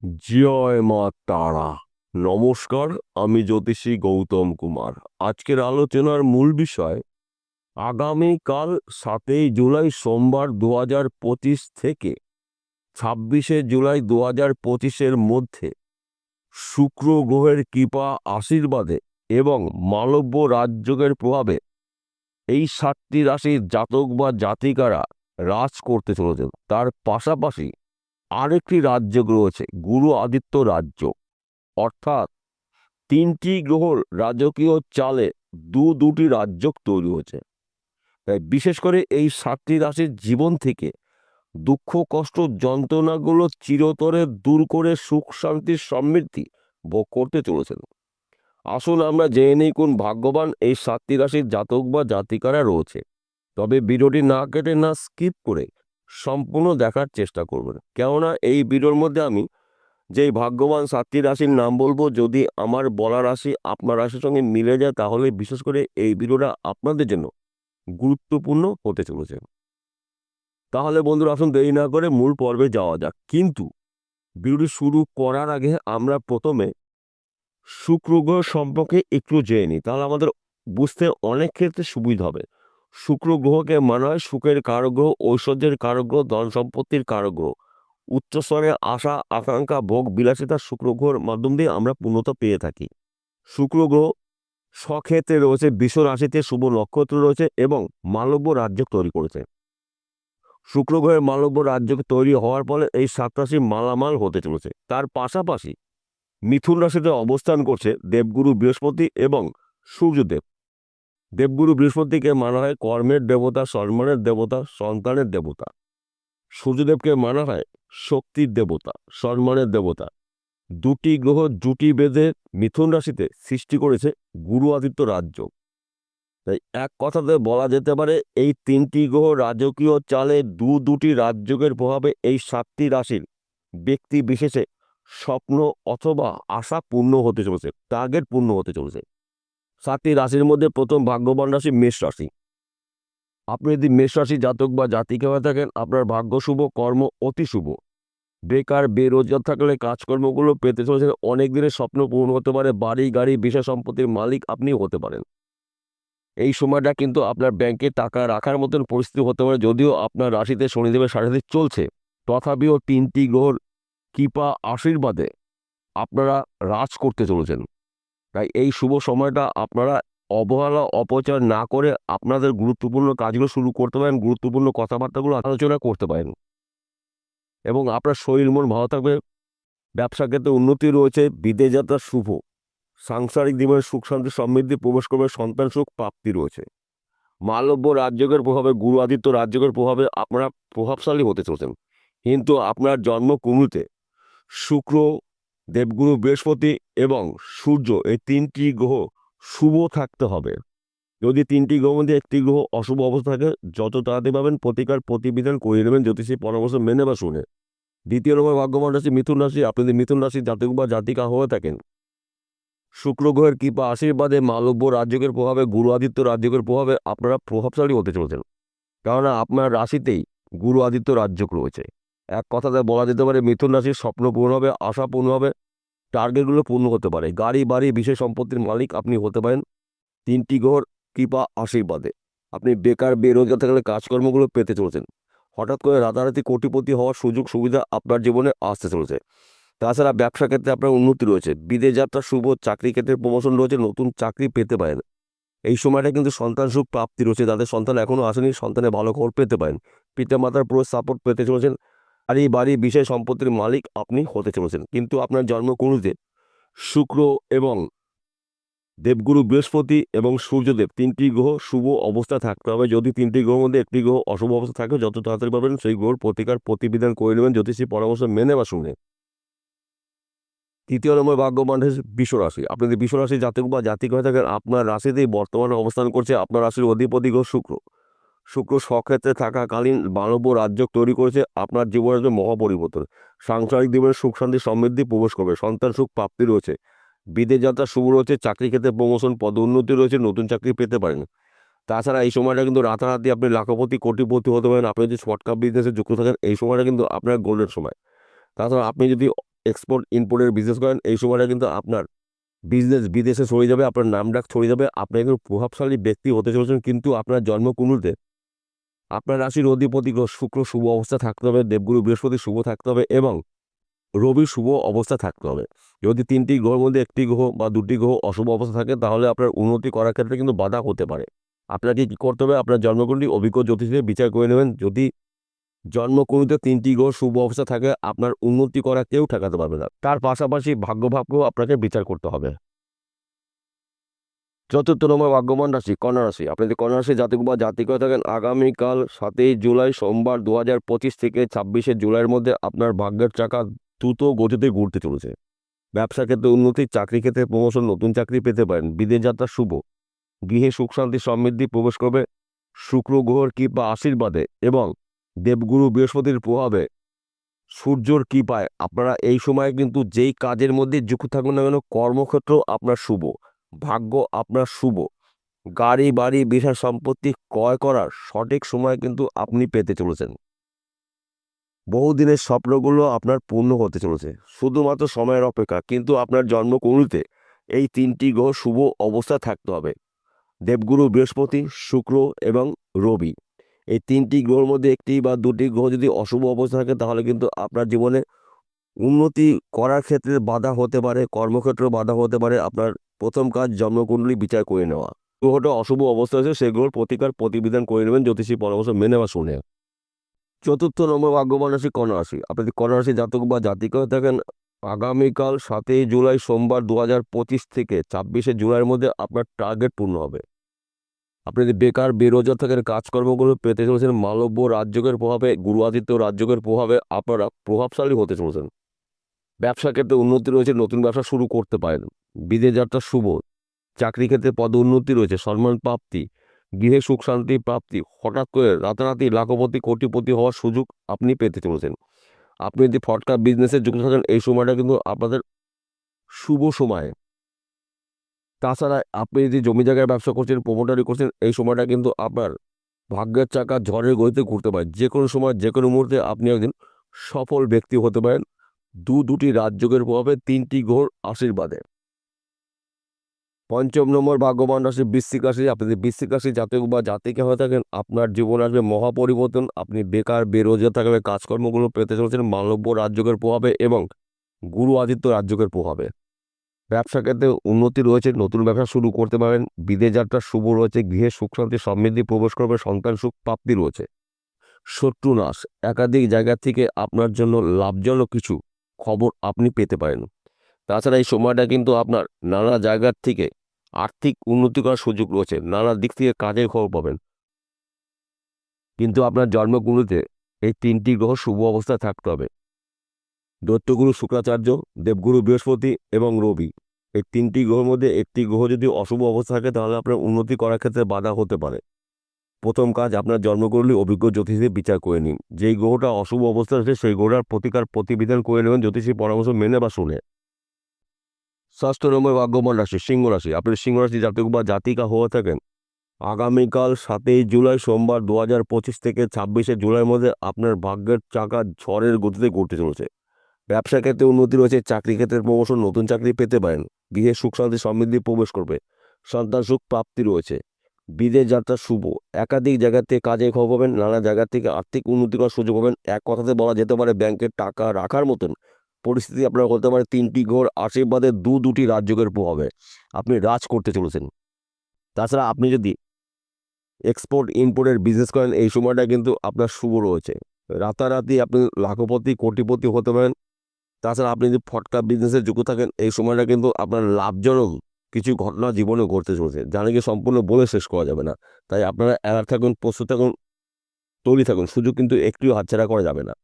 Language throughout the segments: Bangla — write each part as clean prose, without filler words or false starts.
জয় মা তারা। নমস্কার, আমি জ্যোতিষী গৌতম কুমার। আজকের আলোচনার মূল বিষয় আগামীকাল 7ই জুলাই সোমবার 2025 থেকে 26শে জুলাই 2025-এর মধ্যে শুক্র গ্রহের কৃপা আশীর্বাদে এবং মালব্য রাজযোগের প্রভাবে এই 7টি রাশির জাতক বা জাতিকারা রাজ করতে চলেছেন। তার পাশাপাশি আরেকটি রাজযোগ রয়েছে, গুরু আদিত্য রাজযোগ, অর্থাৎ 3টি গ্রহর রাজকীয় চালে দুটি রাজযোগ তৈরি হয়েছে। তাই বিশেষ করে এই 7টি রাশির জীবন থেকে দুঃখ কষ্ট যন্ত্রণাগুলো চিরতরে দূর করে সুখ শান্তির সমৃদ্ধি ভোগ করতে চলেছেন। আসুন আমরা জেনে নিই কোন ভাগ্যবান এই 7টি রাশির জাতক বা জাতিকারা রয়েছে। তবে ভিডিওটি না কেটে না স্কিপ করে সম্পূর্ণ দেখার চেষ্টা করবেন, কেননা এই ভিডিওর মধ্যে আমি যেই ভাগ্যবান 7টি রাশির নাম বলবো, যদি আমার বলা রাশি আপনার রাশির সঙ্গে মিলে যায় তাহলে বিশেষ করে এই ভিডিওটা আপনাদের জন্য গুরুত্বপূর্ণ হতে চলেছে। তাহলে বন্ধুরা, আসুন দেরি না করে মূল পর্বে যাওয়া যাক। কিন্তু ভিডিওটি শুরু করার আগে আমরা প্রথমে শুক্র গ্রহ সম্পর্কে একটু জেনে নিই, তাহলে আমাদের বুঝতে অনেক ক্ষেত্রে সুবিধা হবে। শুক্র গ্রহকে মানা হয় সুখের কারক গ্রহ, ঐশ্বর্যের কারক গ্রহ, ধন সম্পত্তির কারক গ্রহ। উচ্চস্তরে আশা আকাঙ্ক্ষা ভোগ বিলাসিতা শুক্র গ্রহের মাধ্যম দিয়ে আমরা পূর্ণতা পেয়ে থাকি। শুক্র গ্রহ স্বক্ষেত্রে রয়েছে, বৃষ রাশিতে শুভ নক্ষত্র রয়েছে এবং মালব্য রাজ্য তৈরি করেছে। শুক্র গ্রহের মালব্য রাজ্য তৈরি হওয়ার ফলে এই 7 রাশি মালামাল হতে চলেছে। তার পাশাপাশি মিথুন রাশিতে অবস্থান করছে দেবগুরু বৃহস্পতি এবং সূর্যদেব। দেবগুরু বৃহস্পতিকে মানা হয় কর্মের দেবতা, সম্মানের দেবতা, সন্তানের দেবতা। সূর্যদেবকে মানা হয় শক্তির দেবতা, সম্মানের দেবতা। দুটি গ্রহ জুটি বেঁধে মিথুন রাশিতে সৃষ্টি করেছে গুরু আদিত্য রাজযোগ। তাই এক কথাতে বলা যেতে পারে এই 3টি গ্রহ রাজকীয় চালে দুটি রাজযোগের প্রভাবে এই 7টি রাশির ব্যক্তি বিশেষে স্বপ্ন অথবা আশা পূর্ণ হতে চলেছে, টার্গেট পূর্ণ হতে চলেছে। 7টি রাশির মধ্যে প্রথম ভাগ্যবান রাশি মেষ রাশি। আপনি যদি মেষ রাশি জাতক বা জাতিকা হয়ে থাকেন, আপনার ভাগ্য শুভ, কর্ম অতি শুভ। বেকার বেরোজগার থাকলে কাজকর্মগুলো পেতে চলেছেন, অনেক দিনের স্বপ্ন পূরণ হতে পারে, বাড়ি গাড়ি বিষয় সম্পত্তির মালিক আপনি হতে পারেন। এই সময়টা কিন্তু আপনার ব্যাংকে টাকা রাখার মতন পরিস্থিতি হতে পারে, যদিও আপনার রাশিতে শনিদেবের সাড়ে চলছে, তথাপিও 3টি গ্রহর কৃপা আশীর্বাদে আপনারা রাজ করতে চলেছেন। তাই এই শুভ সময়টা আপনারা অবহেলা অপচয় না করে আপনাদের গুরুত্বপূর্ণ কাজগুলো শুরু করতে পারেন, গুরুত্বপূর্ণ কথাবার্তাগুলো আলোচনা করতে পারেন এবং আপনার শরীর মন ভালো থাকবে। ব্যবসা ক্ষেত্রে উন্নতি রয়েছে, বিদেশ যাত্রা শুভ, সাংসারিক জীবনে সুখ শান্তি সমৃদ্ধি প্রবেশ করবে, সন্তান সুখ প্রাপ্তি রয়েছে। মালব্য রাজযোগের প্রভাবে, গুরু আদিত্য রাজযোগের প্রভাবে আপনারা প্রভাবশালী হতে চলেছেন। কিন্তু আপনার জন্ম কুণ্ডলিতে শুক্র, দেবগুরু বৃহস্পতি এবং সূর্য, এই 3টি গ্রহ শুভ থাকতে হবে। যদি 3টি গ্রহ মধ্যে একটি গ্রহ অশুভ অবস্থা থাকে, যত তাড়াতাড়ি পাবেন প্রতিকার প্রতিবিধান করে নেবেন জ্যোতিষী পরামর্শ মেনে বা শুনে। দ্বিতীয় নম্বর ভাগ্যবান রাশি মিথুন রাশি। আপনি যদি মিথুন রাশির জাতক বা জাতিকা হয়ে থাকেন, শুক্র গ্রহের কৃপা আশীর্বাদে মালব্য রাজযোগের প্রভাবে, গুরু আদিত্য রাজযোগের প্রভাবে আপনারা প্রভাবশালী হতে চলেছেন, কেননা আপনার রাশিতেই গুরু আদিত্য রাজযোগ রয়েছে। এক কথাতে বলা যেতে পারে মিথুন রাশির স্বপ্ন পূর্ণ হবে, আশা পূর্ণ হবে, টার্গেটগুলো পূর্ণ হতে পারে, গাড়ি বাড়ি বিষয় সম্পত্তির মালিক আপনি হতে পারেন 3টি গ্রহর কৃপা আশীর্বাদে। আপনি বেকার বেরোজগার থাকলে কাজকর্মগুলো পেতে চলেছেন। হঠাৎ করে রাতারাতি কোটিপতি হওয়ার সুযোগ সুবিধা আপনার জীবনে আসতে চলেছে। তাছাড়া ব্যবসা ক্ষেত্রে আপনার উন্নতি রয়েছে, বিদেশ যাত্রা শুভ, চাকরি ক্ষেত্রে প্রমোশন রয়েছে, নতুন চাকরি পেতে পারেন। এই সময়টা কিন্তু সন্তান সুখ প্রাপ্তি রয়েছে, যাদের সন্তান এখনও আসেনি সন্তানের ভালো খবর পেতে পারেন। পিতা মাতার পুরো সাপোর্ট পেতে চলেছেন। আর এই বাড়ি বিষয় সম্পত্তির মালিক আপনি হতে চলেছেন। কিন্তু আপনার জন্মকুণ্ডলিতে শুক্র এবং দেবগুরু বৃহস্পতি এবং সূর্যদেব 3টি গ্রহ শুভ অবস্থা থাকতে হবে। যদি 3টি গ্রহের মধ্যে একটি গ্রহ অশুভ অবস্থা থাকে, যত তাড়াতাড়ি পাবেন সেই গ্রহর প্রতিকার প্রতিবিধান করে নেবেন জ্যোতিষী পরামর্শ মেনে বা শুনে। তৃতীয় নম্বর ভাগ্যবান রাশি বৃষ রাশি। আপনি যদি বৃষ রাশি জাতক বা জাতিক হয়ে থাকেন, আপনার রাশিতেই বর্তমানে অবস্থান করছে আপনার রাশির অধিপতি গ্রহ শুক্র। শুক্র স্বক্ষেত্রে থাকাকালীন মানব রাজ্য তৈরি করেছে আপনার জীবনের জন্য মহাপরিবর্তন। সাংসারিক জীবনে সুখ শান্তি সমৃদ্ধি প্রবেশ করবে, সন্তান সুখ প্রাপ্তি রয়েছে, বিদেশ যাত্রা শুভ রয়েছে, চাকরি ক্ষেত্রে প্রমোশন পদোন্নতি রয়েছে, নতুন চাকরি পেতে পারেন। তাছাড়া এই সময়টা কিন্তু রাতারাতি আপনি লাখপতি কোটিপতি হতে পারেন। আপনি যদি শর্টকাট বিজনেসে যুক্ত থাকেন, এই সময়টা কিন্তু আপনার গোল্ডেন সময়। তাছাড়া আপনি যদি এক্সপোর্ট ইম্পোর্টের বিজনেস করেন, এই সময়টা কিন্তু আপনার বিজনেস বিদেশে ছড়িয়ে যাবে, আপনার নাম ডাক ছড়িয়ে যাবে, আপনি একজন প্রভাবশালী ব্যক্তি হতে চলেছেন। কিন্তু আপনার জন্মকুণ্ডলিতে আপনার রাশির অধিপতি গ্রহ শুক্র শুভ অবস্থা থাকতে হবে, দেবগুরু বৃহস্পতি শুভ থাকতে হবে এবং রবি শুভ অবস্থা থাকতে হবে। যদি 3টি গ্রহের মধ্যে একটি গ্রহ বা 2টি গ্রহ অশুভ অবস্থা থাকে তাহলে আপনার উন্নতি করার ক্ষেত্রে কিন্তু বাধা হতে পারে। আপনাকে কী করতে হবে? আপনার জন্মকুণ্ডলী অভিজ্ঞ জ্যোতিষীদের বিচার করে নেবেন। যদি জন্মকুণ্ডলীতে 3টি গ্রহ শুভ অবস্থা থাকে, আপনার উন্নতি করা কেউ ঠেকাতে পারবে না। তার পাশাপাশি ভাগ্যভাবকেও আপনাকে বিচার করতে হবে। 4র্থ নম্বর ভাগ্যবান রাশি কন্যা রাশি। আপনি যদি কন্যা রাশি জাতক বা জাতিকা হয়ে থাকেন, আগামীকাল 7ই জুলাই সোমবার 2025 থেকে 26শে জুলাইয়ের মধ্যে আপনার ভাগ্যের চাকা দ্রুত গতিতে ঘুরতে চলেছে। ব্যবসা ক্ষেত্রে উন্নতি, চাকরি ক্ষেত্রে প্রমোশন, নতুন চাকরি পেতে পারেন, বিদেশ যাত্রা শুভ, গৃহে সুখ শান্তি সমৃদ্ধি প্রবেশ করবে শুক্র গ্রহের কৃপা আশীর্বাদে এবং দেবগুরু বৃহস্পতির প্রভাবে, সূর্যর কৃপায় আপনারা এই সময় কিন্তু যেই কাজের মধ্যে যুক্ত থাকুন না কেন, কর্মক্ষেত্র আপনার শুভ, ভাগ্য আপনার শুভ, গাড়ি বাড়ি বিষয় সম্পত্তি ক্রয় করার সঠিক সময় কিন্তু আপনি পেতে চলেছেন। বহুদিনের স্বপ্নগুলো আপনার পূর্ণ হতে চলেছে, শুধুমাত্র সময়ের অপেক্ষা। কিন্তু আপনার জন্মকুণ্ডলিতে এই 3টি গ্রহ শুভ অবস্থায় থাকতে হবে, দেবগুরু বৃহস্পতি, শুক্র এবং রবি। এই 3টি গ্রহের মধ্যে একটি বা 2টি গ্রহ যদি অশুভ অবস্থা থাকে তাহলে কিন্তু আপনার জীবনে উন্নতি করার ক্ষেত্রে বাধা হতে পারে, কর্মক্ষেত্রে বাধা হতে পারে। আপনার প্রথম কাজ জন্মকুণ্ডলী বিচার করে নেওয়া। গ্রহটা অশুভ অবস্থা আছে সেই গ্রহের প্রতিকার প্রতিবিধান করে নেবেন জ্যোতিষী পরামর্শ মেনে বা শুনে। 4র্থ নম্বর ভাগ্যবান রাশি কন্যা রাশি। আপনি যদি কন্যা রাশি জাতক বা জাতিকা হয়ে থাকেন, আগামীকাল 7ই জুলাই সোমবার 2025 থেকে 26শে জুলাইয়ের মধ্যে আপনার টার্গেট পূর্ণ হবে। আপনি যদি বেকার বেরোজগার থাকেন, কাজকর্মগুলো পেতে চলেছেন, মালব্য রাজযোগের প্রভাবে, গুরু আদিত্য রাজযোগের প্রভাবে আপনারা প্রভাবশালী হতে চলেছেন। ব্যবসা ক্ষেত্রে উন্নতি রয়েছে, নতুন ব্যবসা শুরু করতে পারেন, বিদেশ যাত্রা শুভ, চাকরি ক্ষেত্রে পদোন্নতি রয়েছে, সম্মান প্রাপ্তি, গৃহে সুখ শান্তি প্রাপ্তি, হঠাৎ করে রাতারাতি লাখপতি কোটিপতি হওয়ার সুযোগ আপনি পেতে চলেছেন। আপনি যদি ফটকা বিজনেসে যুক্ত থাকেন এই সময়টা কিন্তু আপনাদের শুভ সময়। তাছাড়া আপনি যদি জমি জায়গায় ব্যবসা করছেন, প্রমোটারি করছেন, এই সময়টা কিন্তু আপনার ভাগ্যের চাকা ঝড়ের গতিতে ঘুরতে পারে। যে কোনো সময় যে কোনো মুহূর্তে আপনি একদিন সফল ব্যক্তি হতে পারেন দুটি রাজযোগের প্রভাবে, 3টি গ্রহর আশীর্বাদে। 5ম নম্বর ভাগ্যবান রাশি বৃশ্চিক রাশি। আপনি যদি বৃশ্চিক রাশি জাতক বা জাতিকা হয়ে থাকেন, আপনার জীবন আসবে মহাপরিবর্তন। আপনি বেকার বেরোজগার থাকবে, কাজকর্মগুলো পেতে চলেছেন মালব্য রাজযোগের প্রভাবে এবং গুরু আদিত্য রাজযোগের প্রভাবে। ব্যবসা ক্ষেত্রে উন্নতি রয়েছে, নতুন ব্যবসা শুরু করতে পারেন, বিদেশ যাত্রা শুভ রয়েছে, গৃহে সুখ শান্তি সমৃদ্ধি প্রবেশ করবে, সন্তান সুখ প্রাপ্তি রয়েছে, শত্রু নাশ, একাধিক জায়গা থেকে আপনার জন্য লাভজনক কিছু খবর আপনি পেতে পারেন। তাছাড়া এই সময়টা কিন্তু আপনার নানা জায়গার থেকে আর্থিক উন্নতি করার সুযোগ রয়েছে, নানা দিক থেকে কাজের খবর পাবেন। কিন্তু আপনার জন্মকুণ্ডলিতে এই 3টি গ্রহ শুভ অবস্থায় থাকতে হবে, দৈত্যগুরু শুক্রাচার্য, দেবগুরু বৃহস্পতি এবং রবি। এই 3টি গ্রহের মধ্যে একটি গ্রহ যদি অশুভ অবস্থা থাকে তাহলে আপনার উন্নতি করার ক্ষেত্রে বাধা হতে পারে। প্রথম কাজ আপনার জন্মকুণ্ডলী অভিজ্ঞ জ্যোতিষীদের বিচার করে নিন। যেই গ্রহটা অশুভ অবস্থা আছে সেই গ্রহটার প্রতিকার প্রতিবিধান করে নেবেন জ্যোতিষী পরামর্শ মেনে বা শুনে। 6ষ্ঠ নম্বর ভাগ্যবান রাশি সিংহ রাশি। আপনি সিংহ রাশি জাতক বা জাতিকা হয়ে থাকেন, আগামীকাল 7ই জুলাই সোমবার 2025 থেকে 26শে জুলাইয়ের মধ্যে আপনার ভাগ্যের চাকা ঝড়ের গতিতে ঘুরতে চলেছে। ব্যবসা ক্ষেত্রে উন্নতি রয়েছে, চাকরি ক্ষেত্রে প্রমোশন, নতুন চাকরি পেতে পারেন, গৃহে সুখ শান্তি সমৃদ্ধি প্রবেশ করবে, সন্তান সুখ প্রাপ্তি রয়েছে, বিদেশ যাত্রা শুভ, একাধিক জায়গা থেকে কাজে খবর পাবেন, নানা জায়গা থেকে আর্থিক উন্নতি করার সুযোগ পাবেন। এক কথাতে বলা যেতে পারে ব্যাংকের টাকা রাখার মতন পরিস্থিতি আপনার হতে পারে। 3টি গ্রহর আশীর্বাদে দুটি রাজযোগের প্রভাবে আপনি রাজ করতে চলেছেন। তাছাড়া আপনি যদি এক্সপোর্ট ইম্পোর্টের বিজনেস করেন এই সময়টা কিন্তু আপনার শুভ রয়েছে, রাতারাতি আপনি লাখপতি কোটিপতি হতে পারেন। তাছাড়া আপনি যদি ফটকা বিজনেসে যুক্ত থাকেন এই সময়টা কিন্তু আপনার লাভজনক কিছু ঘটনা জীবনে ঘটতে চলেছে, যা নাকি সম্পূর্ণ বলে শেষ করা যাবে না। তাই আপনারা অ্যালার্ট থাকুন, প্রস্তুত থাকুন, তৈরি থাকুন, সুযোগ কিন্তু একটিও হাতছাড়া করা যাবে না।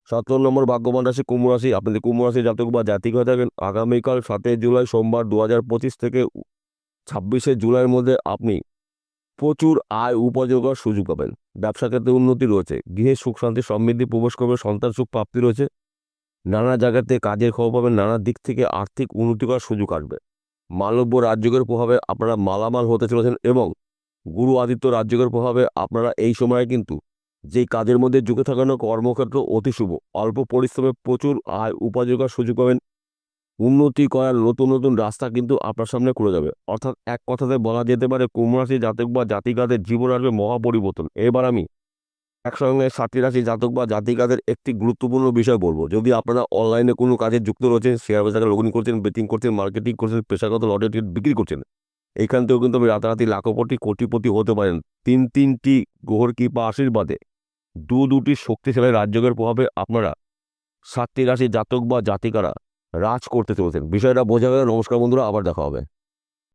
17 নম্বর ভাগ্যবান রাশি কুম্ভ রাশি। আপনি যদি কুম্ভ রাশি জাতক বা জাতিক হয়ে থাকেন, আগামীকাল 7ই জুলাই সোমবার 2025 থেকে 26শে জুলাইয়ের মধ্যে আপনি প্রচুর আয় উপার্জন করার সুযোগ পাবেন। ব্যবসা ক্ষেত্রে উন্নতি রয়েছে, গৃহে সুখ শান্তি সমৃদ্ধি প্রবেশ করবে, সন্তান সুখ প্রাপ্তি রয়েছে, নানা জায়গাতে কাজের খবর পাবেন, নানা দিক থেকে আর্থিক উন্নতি করার সুযোগ আসবে। মালব্য রাজযোগের প্রভাবে আপনারা মালামাল হতে চলেছেন এবং গুরু আদিত্য রাজযোগের প্রভাবে আপনারা এই সময়ে কিন্তু যেই কাজের মধ্যে যুগে থাকানো কর্মক্ষেত্র অতি শুভ, অল্প পরিশ্রমে প্রচুর আয় উপার্জনের সুযোগ পাবেন। উন্নতি করার নতুন নতুন রাস্তা কিন্তু আপনার সামনে খুলে যাবে। অর্থাৎ এক কথাতে বলা যেতে পারে কুম্ভ রাশি জাতক বা জাতিকাদের জীবন আসবে মহা পরিবর্তন। এবার আমি একসঙ্গে 7টি রাশি জাতক বা জাতিকাদের একটি গুরুত্বপূর্ণ বিষয় বলবো। যদি আপনারা অনলাইনে কোনো কাজে যুক্ত রয়েছেন, শেয়ার বাজারে লগইন করছেন, বেটিং করছেন, মার্কেটিং করছেন, পেশাগত লটারি টিকিট বিক্রি করছেন, এখান থেকেও কিন্তু আপনি রাতারাতি লাখপতি কোটিপতি হতে পারেন। তিনটি গ্রহর কৃপা আশীর্বাদে দুটি শক্তিশালী রাজযোগের প্রভাবে আপনারা 7টি রাশি জাতক বা জাতিকারা রাজ করতে চলেছেন। বিষয়টা বোঝা গেল। নমস্কার বন্ধুরা, আবার দেখা হবে।